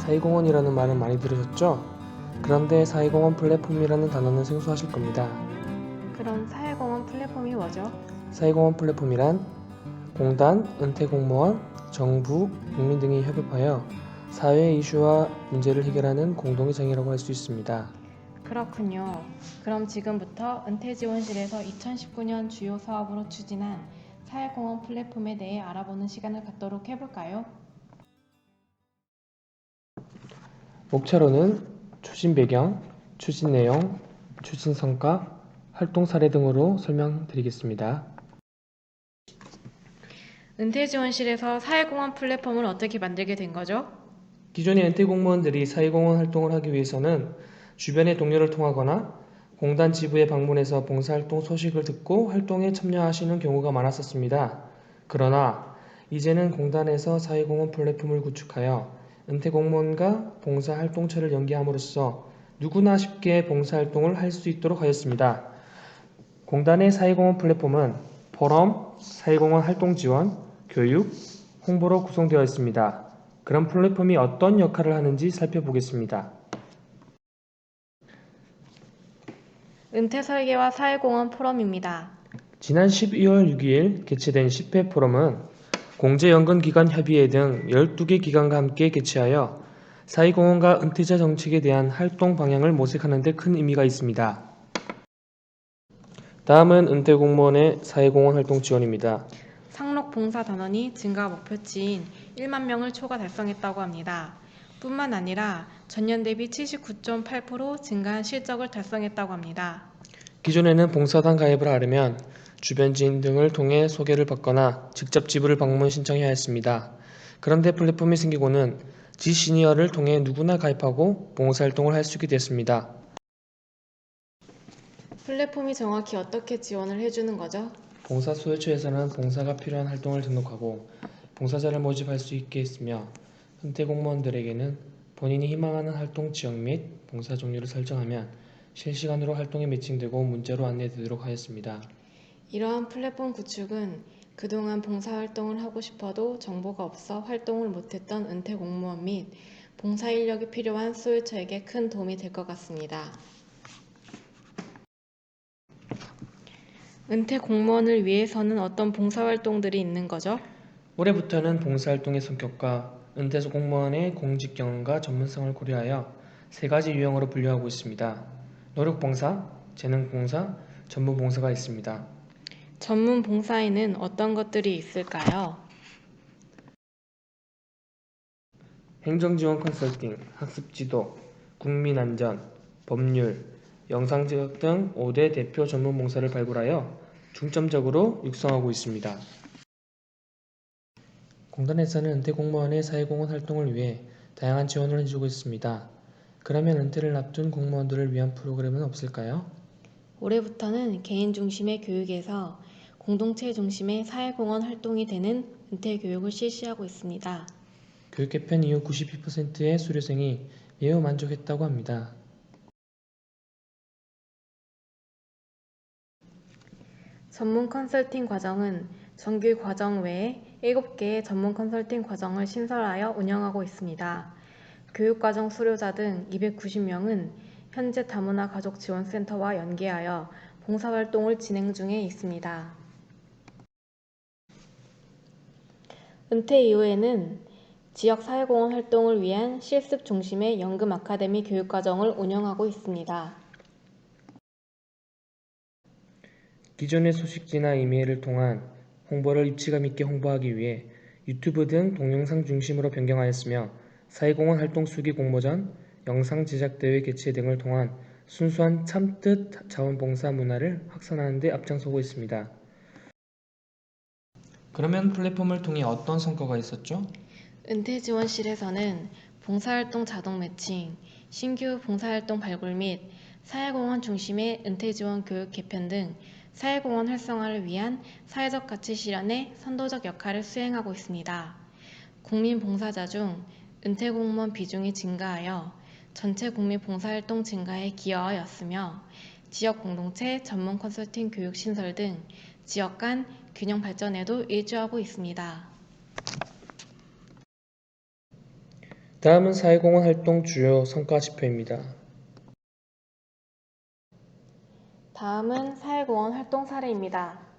사회공헌이라는 말은 많이 들으셨죠? 그런데 사회공헌 플랫폼이라는 단어는 생소하실 겁니다. 그럼 사회공헌 플랫폼이 뭐죠? 사회공헌 플랫폼이란 공단, 은퇴공무원, 정부, 국민 등이 협업하여 사회 이슈와 문제를 해결하는 공동의 장이라고 할 수 있습니다. 그렇군요. 그럼 지금부터 은퇴지원실에서 2019년 주요 사업으로 추진한 사회공헌 플랫폼에 대해 알아보는 시간을 갖도록 해볼까요? 목차로는 추진 배경, 추진 내용, 추진 성과, 활동 사례 등으로 설명드리겠습니다. 은퇴지원실에서 사회공헌 플랫폼을 어떻게 만들게 된 거죠? 기존의 은퇴 공무원들이 사회공헌 활동을 하기 위해서는 주변의 동료를 통하거나 공단 지부에 방문해서 봉사활동 소식을 듣고 활동에 참여하시는 경우가 많았었습니다. 그러나 이제는 공단에서 사회공헌 플랫폼을 구축하여 은퇴 공무원과 봉사활동처를 연계함으로써 누구나 쉽게 봉사활동을 할 수 있도록 하였습니다. 공단의 사회공헌 플랫폼은 포럼, 사회공헌 활동 지원, 교육, 홍보로 구성되어 있습니다. 그럼 플랫폼이 어떤 역할을 하는지 살펴보겠습니다. 은퇴설계와 사회공헌 포럼입니다. 지난 12월 6일 개최된 10회 포럼은 공제연금기관협의회 등 12개 기관과 함께 개최하여 사회공헌과 은퇴자 정책에 대한 활동 방향을 모색하는 데 큰 의미가 있습니다. 다음은 은퇴공무원의 사회공헌 활동 지원입니다. 상록 봉사 단원이 증가 목표치인 1만 명을 초과 달성했다고 합니다. 뿐만 아니라 전년 대비 79.8% 증가한 실적을 달성했다고 합니다. 기존에는 봉사단 가입을 하려면 주변 지인 등을 통해 소개를 받거나 직접 지부를 방문 신청해야 했습니다. 그런데 플랫폼이 생기고는 지시니어를 통해 누구나 가입하고 봉사활동을 할 수 있게 됐습니다. 플랫폼이 정확히 어떻게 지원을 해주는 거죠? 봉사소유처에서는 봉사가 필요한 활동을 등록하고 봉사자를 모집할 수 있게 했으며 은퇴 공무원들에게는 본인이 희망하는 활동 지역 및 봉사 종류를 설정하면 실시간으로 활동에 매칭되고 문자로 안내되도록 하였습니다. 이러한 플랫폼 구축은 그동안 봉사활동을 하고 싶어도 정보가 없어 활동을 못했던 은퇴 공무원 및 봉사 인력이 필요한 소유처에게 큰 도움이 될 것 같습니다. 은퇴 공무원을 위해서는 어떤 봉사활동들이 있는 거죠? 올해부터는 봉사활동의 성격과 은퇴 공무원의 공직 경험과 전문성을 고려하여 세 가지 유형으로 분류하고 있습니다. 노력봉사, 재능봉사, 전문봉사가 있습니다. 전문 봉사에는 어떤 것들이 있을까요? 행정지원 컨설팅, 학습지도, 국민안전, 법률, 영상제작 등 5대 대표 전문봉사를 발굴하여 중점적으로 육성하고 있습니다. 공단에서는 은퇴 공무원의 사회공헌 활동을 위해 다양한 지원을 해주고 있습니다. 그러면 은퇴를 앞둔 공무원들을 위한 프로그램은 없을까요? 올해부터는 개인 중심의 교육에서 공동체 중심의 사회공헌 활동이 되는 은퇴 교육을 실시하고 있습니다. 교육 개편 이후 92%의 수료생이 매우 만족했다고 합니다. 전문 컨설팅 과정은 정규 과정 외에 7개의 전문 컨설팅 과정을 신설하여 운영하고 있습니다. 교육과정 수료자 등 290명은 현재 다문화 가족지원센터와 연계하여 봉사활동을 진행 중에 있습니다. 은퇴 이후에는 지역 사회공헌 활동을 위한 실습 중심의 연금 아카데미 교육과정을 운영하고 있습니다. 기존의 소식지나 이메일을 통한 홍보를 입체감 있게 홍보하기 위해 유튜브 등 동영상 중심으로 변경하였으며 사회공헌 활동 수기 공모전, 영상 제작 대회 개최 등을 통한 순수한 참뜻 자원봉사 문화를 확산하는 데 앞장서고 있습니다. 그러면 플랫폼을 통해 어떤 성과가 있었죠? 은퇴지원실에서는 봉사활동 자동 매칭, 신규 봉사활동 발굴 및 사회공헌 중심의 은퇴지원 교육 개편 등 사회공헌 활성화를 위한 사회적 가치 실현에 선도적 역할을 수행하고 있습니다. 국민 봉사자 중 은퇴공무원 비중이 증가하여 전체 국민 봉사활동 증가에 기여하였으며 지역 공동체 전문 컨설팅 교육 신설 등 지역 간 균형 발전에도 일조하고 있습니다. 다음은 사회공헌 활동 주요 성과 지표입니다. 다음은 사회공헌 활동 사례입니다.